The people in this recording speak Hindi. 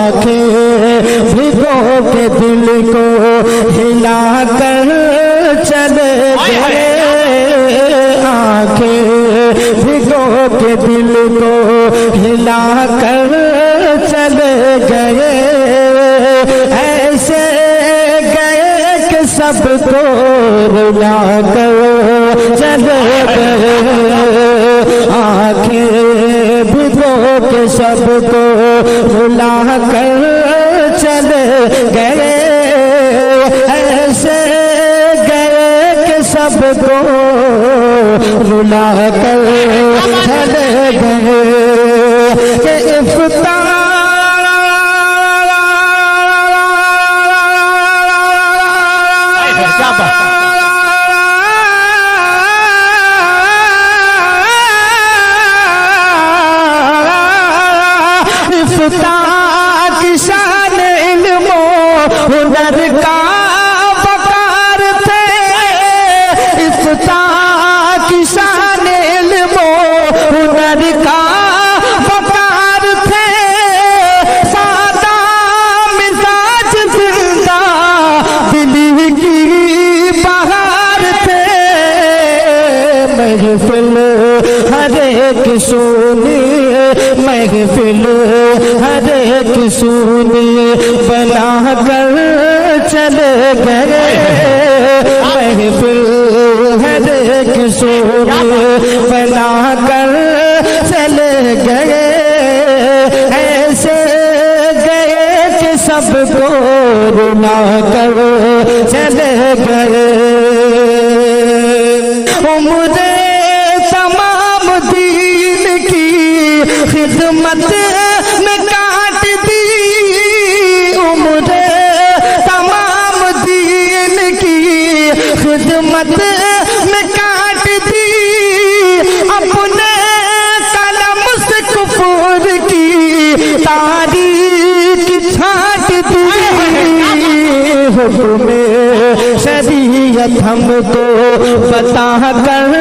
आंखें भिगो के दिल को हिला कर चले गए, आंखें भिगो के दिल को हिला कर चले गए, ऐसे गए कि सबको रुला कर चले गए, आंखें भिगो के सबको रुला कर चले गए, ऐसे गए कि सबको रुला कर चले गए कि इफ्तार की शान इल्मो हुनर का वकार थे, इफ्तार की शान इल्मो हुनर का वकार थे, सादा मिजाज जिंदा दिली की बहार थे, महफिल हर एक सुनी, महफिल हर एक सुनी बना कर चले गए, महफिल हर एक सुनी बना कर चले गए, ऐसे गए कि सबको रुला कर चले गए, उम्र तमाम दीन की खिदमत में काट दी, उम्र तमाम दीन की खिदमत में काट दी, अपने कलम से कुफर की तारीख छाट दी, हुक्म शरीयत हमको बता कर